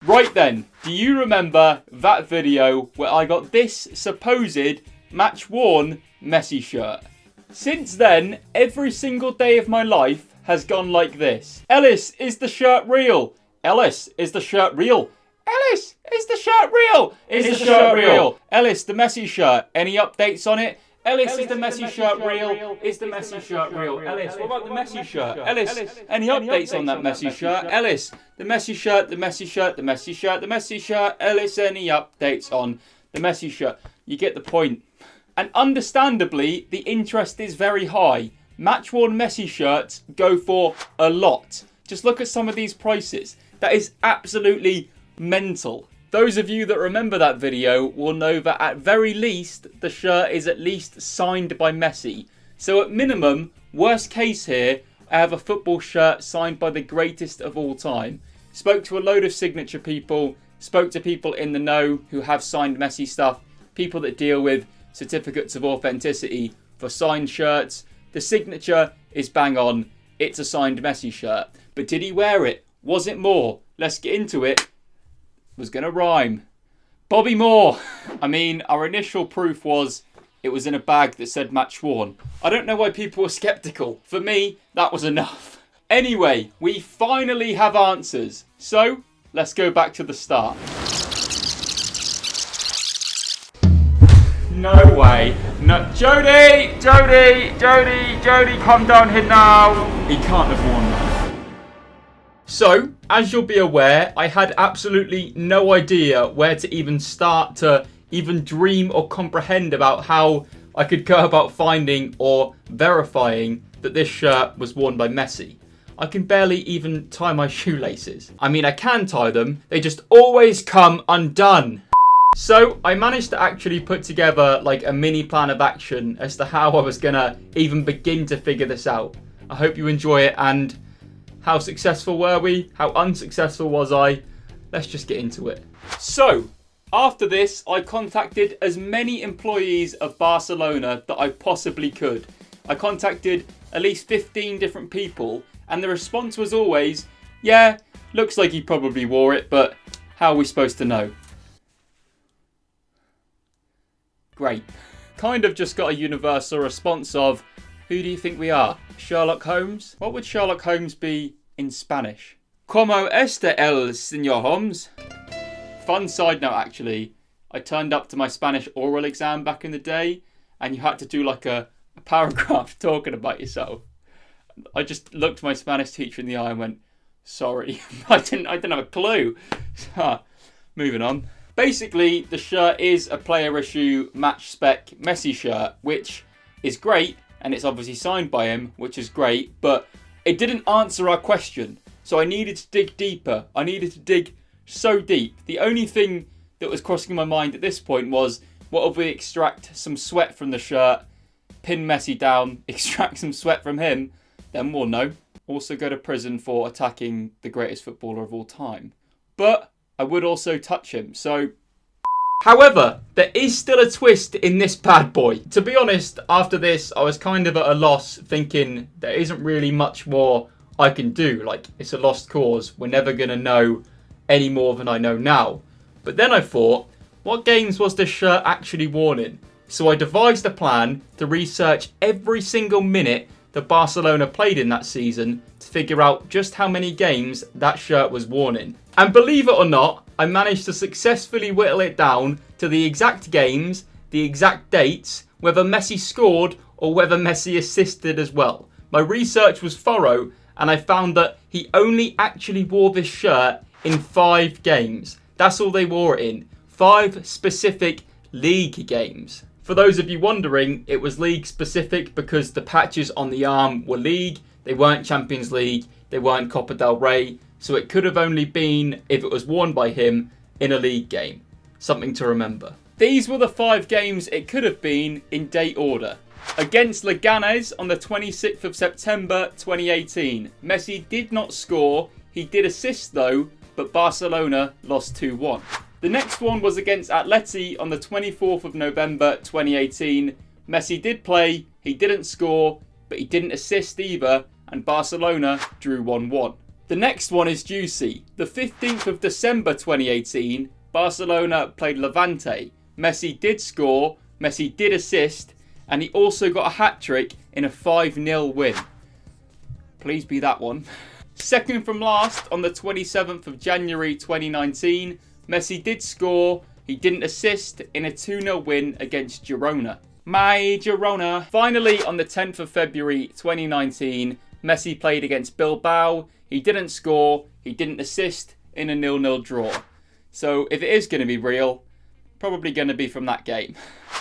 Right then, do you remember that video where I got this supposed Matchworn Messi shirt? Since then, every single day of my life has gone like this. Ellis, is the shirt real? Ellis, is the shirt real? Ellis, is the shirt real? Is the shirt real? Ellis, the Messi shirt, any updates on it? Ellis, is the Messi shirt real? Is the Messi shirt real? Ellis, what about the Messi shirt? Ellis, any updates on that Messi shirt? Ellis, the Messi shirt, the Messi shirt, the Messi shirt, the Messi shirt. Ellis, any updates on the Messi shirt? You get the point. And understandably, the interest is very high. Matchworn Messi shirts go for a lot. Just look at some of these prices. That is absolutely mental. Those of you that remember that video will know that at very least, the shirt is at least signed by Messi. So at minimum, worst case here, I have a football shirt signed by the greatest of all time. Spoke to a load of signature people, spoke to people in the know who have signed Messi stuff, people that deal with certificates of authenticity for signed shirts. The signature is bang on. It's a signed Messi shirt. But did he wear it? Was it more? Let's get into it. Was going to rhyme. Bobby Moore. I mean, our initial proof was it was in a bag that said Matchworn. I don't know why people were skeptical. For me, that was enough. Anyway, we finally have answers. So, let's go back to the start. No way. No. Jody, come down here now. He can't have worn that. So, as you'll be aware, I had absolutely no idea where to even start to even dream or comprehend about how I could go about finding or verifying that this shirt was worn by Messi. I can barely even tie my shoelaces. I mean, I can tie them, they just always come undone. So, I managed to actually put together like a mini plan of action as to how I was gonna even begin to figure this out. I hope you enjoy it. And how successful were we? How unsuccessful was I? Let's just get into it. So, after this, I contacted as many employees of Barcelona that I possibly could. I contacted at least 15 different people, and the response was always, yeah, looks like he probably wore it, but how are we supposed to know? Great. Kind of just got a universal response of, who do you think we are? Sherlock Holmes? What would Sherlock Holmes be in Spanish? ¿Cómo está el señor Holmes? Fun side note actually, I turned up to my Spanish oral exam back in the day and you had to do like a paragraph talking about yourself. I just looked my Spanish teacher in the eye and went, sorry, I didn't have a clue. Moving on. Basically, the shirt is a player issue match spec Messi shirt, which is great. And it's obviously signed by him, which is great, but it didn't answer our question. So I needed to dig deeper. I needed to dig so deep. The only thing that was crossing my mind at this point was, what if we extract some sweat from the shirt, pin Messi down, extract some sweat from him, then we'll know. Also go to prison for attacking the greatest footballer of all time. But I would also touch him, so... However, there is still a twist in this bad boy. To be honest, after this, I was kind of at a loss, thinking there isn't really much more I can do. Like, it's a lost cause. We're never going to know any more than I know now. But then I thought, what games was this shirt actually worn in? So I devised a plan to research every single minute that Barcelona played in that season to figure out just how many games that shirt was worn in. And believe it or not, I managed to successfully whittle it down to the exact games, the exact dates, whether Messi scored or whether Messi assisted as well. My research was thorough and I found that he only actually wore this shirt in 5 games. That's all they wore it in. 5 specific league games. For those of you wondering, it was league specific because the patches on the arm were league. They weren't Champions League. They weren't Copa del Rey. So it could have only been if it was worn by him in a league game. Something to remember. These were the 5 games it could have been in date order. Against Leganés on the 26th of September 2018. Messi did not score. He did assist though, but Barcelona lost 2-1. The next one was against Atleti on the 24th of November 2018. Messi did play, he didn't score, but he didn't assist either, and Barcelona drew 1-1. The next one is juicy. The 15th of December 2018, Barcelona played Levante. Messi did score, Messi did assist, and he also got a hat-trick in a 5-0 win. Please be that one. Second from last, on the 27th of January 2019, Messi did score, he didn't assist in a 2-0 win against Girona. My Girona. Finally, on the 10th of February 2019, Messi played against Bilbao. He didn't score, he didn't assist in a 0-0 draw. So if it is going to be real, probably going to be from that game.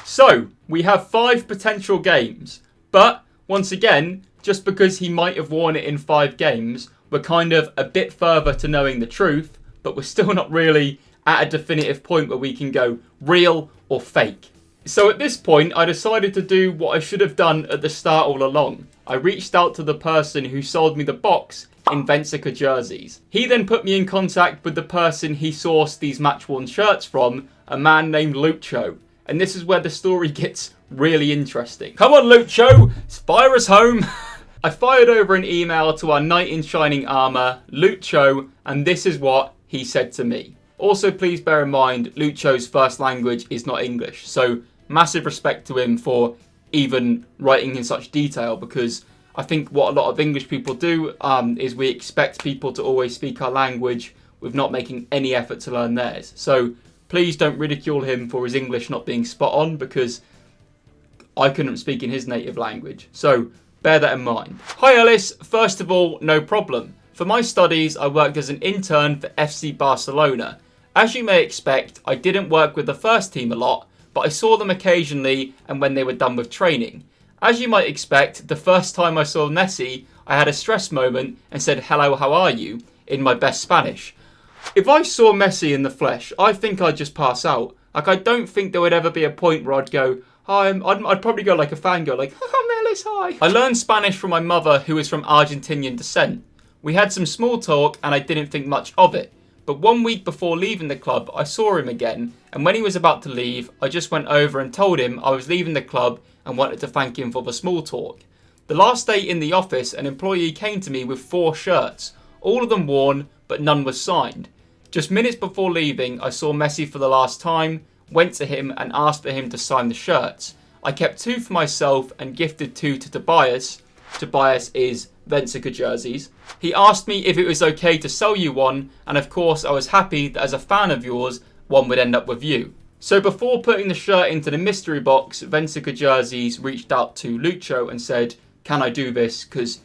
So we have 5 potential games. But once again, just because he might have won it in 5 games, we're kind of a bit further to knowing the truth, but we're still not really at a definitive point where we can go real or fake. So at this point, I decided to do what I should have done at the start all along. I reached out to the person who sold me the box in Vensica jerseys. He then put me in contact with the person he sourced these Matchworn shirts from, a man named Lucho. And this is where the story gets really interesting. Come on, Lucho, fire us home. I fired over an email to our knight in shining armour, Lucho, and this is what he said to me. Also, please bear in mind, Lucho's first language is not English, so massive respect to him for even writing in such detail, because I think what a lot of English people do is we expect people to always speak our language with not making any effort to learn theirs. So please don't ridicule him for his English not being spot on, because I couldn't speak in his native language. So bear that in mind. Hi Ellis, first of all, no problem. For my studies, I worked as an intern for FC Barcelona. As you may expect, I didn't work with the first team a lot, but I saw them occasionally and when they were done with training. As you might expect, the first time I saw Messi, I had a stress moment and said, "Hello, how are you?" in my best Spanish. If I saw Messi in the flesh, I think I'd just pass out. Like, I don't think there would ever be a point where I'd go, "Hi," I'd probably go like a fangirl, like, "Oh, Ellis, hi." I learned Spanish from my mother, who is from Argentinian descent. We had some small talk and I didn't think much of it. But 1 week before leaving the club, I saw him again, and when he was about to leave, I just went over and told him I was leaving the club and wanted to thank him for the small talk. The last day in the office, an employee came to me with 4 shirts, all of them worn, but none was signed. Just minutes before leaving, I saw Messi for the last time, went to him and asked for him to sign the shirts. I kept 2 for myself and gifted 2 to Tobias. Tobias is Vensica jerseys. He asked me if it was okay to sell you one, and of course I was happy that as a fan of yours, one would end up with you. So before putting the shirt into the mystery box, Vensica jerseys reached out to Lucho and said, "Can I do this? Because,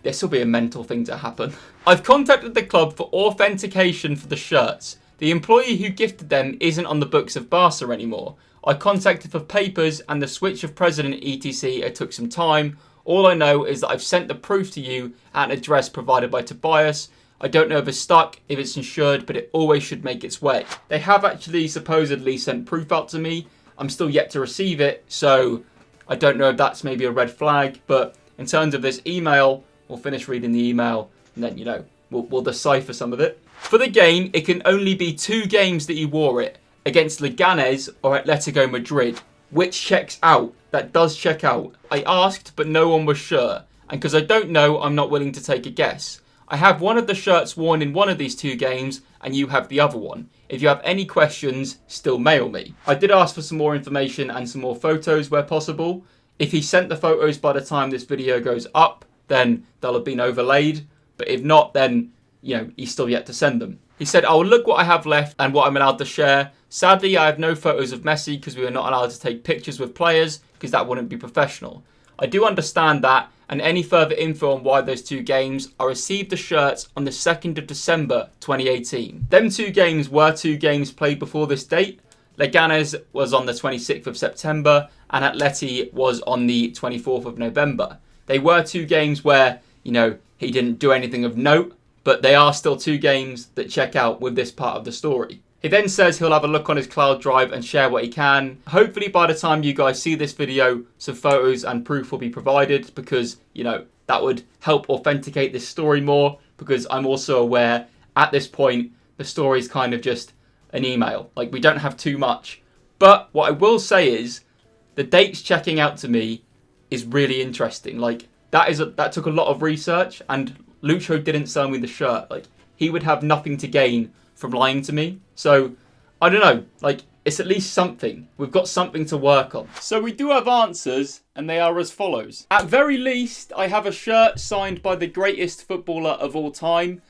this will be a mental thing to happen." I've contacted the club for authentication for the shirts. The employee who gifted them isn't on the books of Barca anymore. I contacted for papers and the switch of president etc. It took some time. All I know is that I've sent the proof to you at an address provided by Tobias. I don't know if it's stuck, if it's insured, but it always should make its way. They have actually supposedly sent proof out to me. I'm still yet to receive it, so I don't know if that's maybe a red flag. But in terms of this email, we'll finish reading the email and then, we'll decipher some of it. For the game, it can only be 2 games that you wore it, against Leganes or Atletico Madrid. Which checks out? That does check out. I asked, but no one was sure. And because I don't know, I'm not willing to take a guess. I have one of the shirts worn in one of these 2 games, and you have the other one. If you have any questions, still mail me. I did ask for some more information and some more photos where possible. If he sent the photos by the time this video goes up, then they'll have been overlaid. But if not, then, he's still yet to send them. He said, "I will look what I have left and what I'm allowed to share. Sadly, I have no photos of Messi because we are not allowed to take pictures with players because that wouldn't be professional. I do understand that, and any further info on why those 2 games, I received the shirts on the 2nd of December 2018. Them 2 games were 2 games played before this date. Leganes was on the 26th of September and Atleti was on the 24th of November. They were 2 games where, he didn't do anything of note, but they are still 2 games that check out with this part of the story." He then says he'll have a look on his cloud drive and share what he can. Hopefully by the time you guys see this video, some photos and proof will be provided because, that would help authenticate this story more, because I'm also aware at this point, the story is kind of just an email. Like, we don't have too much. But what I will say is the dates checking out to me is really interesting. Like, that took a lot of research, and Lucho didn't sell me the shirt. Like, he would have nothing to gain from lying to me. So, I don't know. Like, it's at least something. We've got something to work on. So we do have answers, and they are as follows. At very least, I have a shirt signed by the greatest footballer of all time.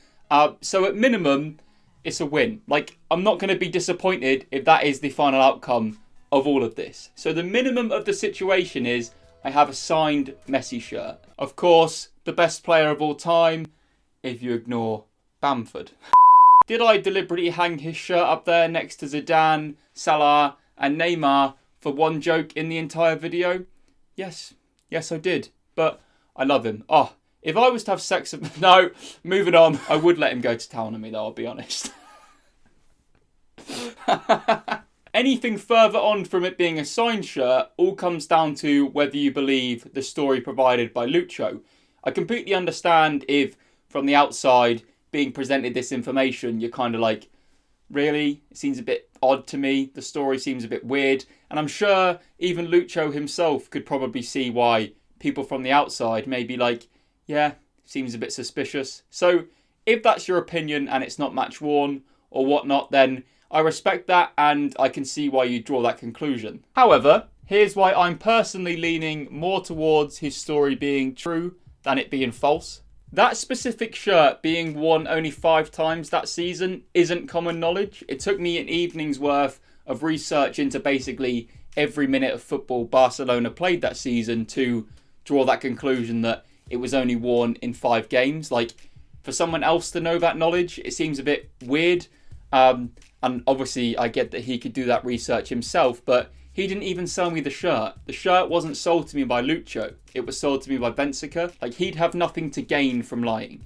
So at minimum, it's a win. Like, I'm not going to be disappointed if that is the final outcome of all of this. So the minimum of the situation is I have a signed Messi shirt. Of course, the best player of all time, if you ignore Bamford. Did I deliberately hang his shirt up there next to Zidane, Salah and Neymar for one joke in the entire video? Yes. Yes, I did. But I love him. Oh, if I was to have sex with... No, moving on. I would let him go to town on me, though, I'll be honest. Anything further on from it being a signed shirt all comes down to whether you believe the story provided by Lucho. I completely understand if, from the outside, being presented this information, you're kind of like, really? It seems a bit odd to me. The story seems a bit weird. And I'm sure even Lucho himself could probably see why people from the outside may be like, yeah, seems a bit suspicious. So if that's your opinion and it's not Matchworn or whatnot, then I respect that and I can see why you draw that conclusion. However, here's why I'm personally leaning more towards his story being true than it being false. That specific shirt being worn only 5 times that season isn't common knowledge. It took me an evening's worth of research into basically every minute of football Barcelona played that season to draw that conclusion that it was only worn in 5 games. Like, for someone else to know that knowledge, it seems a bit weird. And obviously I get that he could do that research himself, but he didn't even sell me the shirt. The shirt wasn't sold to me by Lucho. It was sold to me by Bensica. Like, he'd have nothing to gain from lying.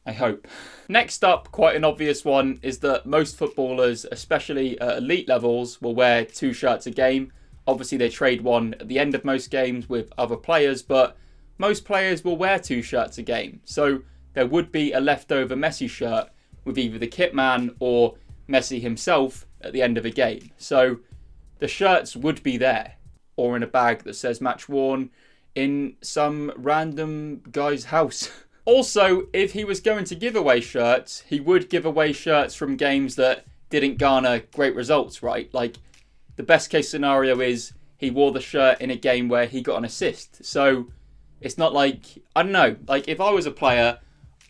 I hope. Next up, quite an obvious one, is that most footballers, especially at elite levels, will wear 2 shirts a game. Obviously, they trade one at the end of most games with other players, but most players will wear 2 shirts a game. So there would be a leftover Messi shirt with either the kit man or Messi himself at the end of a game. So the shirts would be there, or in a bag that says Matchworn in some random guy's house. Also, if he was going to give away shirts, he would give away shirts from games that didn't garner great results, right? Like, the best case scenario is he wore the shirt in a game where he got an assist. So it's not like, I don't know, like if I was a player,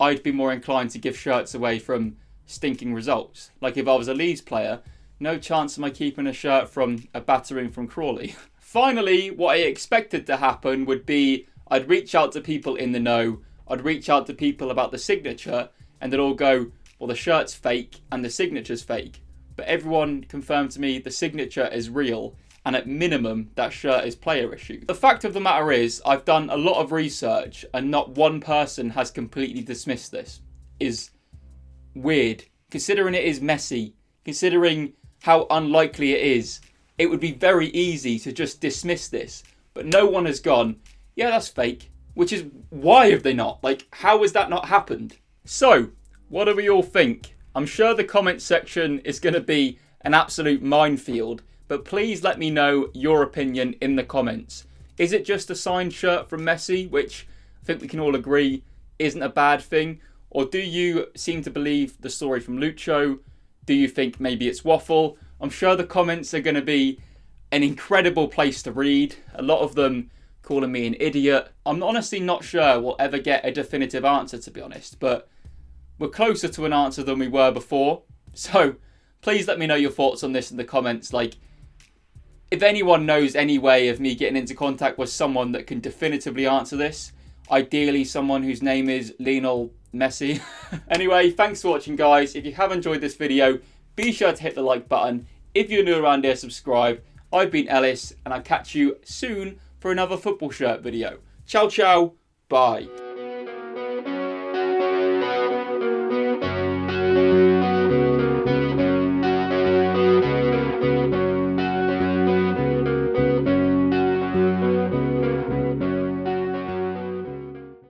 I'd be more inclined to give shirts away from stinking results. Like if I was a Leeds player, no chance am I keeping a shirt from a battering from Crawley. Finally, what I expected to happen would be I'd reach out to people in the know, I'd reach out to people about the signature, and they'd all go, well, the shirt's fake and the signature's fake. But everyone confirmed to me the signature is real, and at minimum, that shirt is player issue. The fact of the matter is, I've done a lot of research, and not one person has completely dismissed this. Is weird. Considering it is Messi, considering how unlikely it is, it would be very easy to just dismiss this. But no one has gone, yeah, that's fake. Which is, why have they not? Like, how has that not happened? So, what do we all think? I'm sure the comment section is going to be an absolute minefield, but please let me know your opinion in the comments. Is it just a signed shirt from Messi, which I think we can all agree isn't a bad thing? Or do you seem to believe the story from Lucho? Do you think maybe it's waffle? I'm sure the comments are going to be an incredible place to read. A lot of them calling me an idiot. I'm honestly not sure we'll ever get a definitive answer, to be honest, but we're closer to an answer than we were before. So please let me know your thoughts on this in the comments. Like, if anyone knows any way of me getting into contact with someone that can definitively answer this, ideally someone whose name is Lionel Messi. Anyway, thanks for watching, guys. If you have enjoyed this video, be sure to hit the like button. If you're new around here, subscribe. I've been Ellis, and I'll catch you soon for another football shirt video. Ciao, ciao. Bye.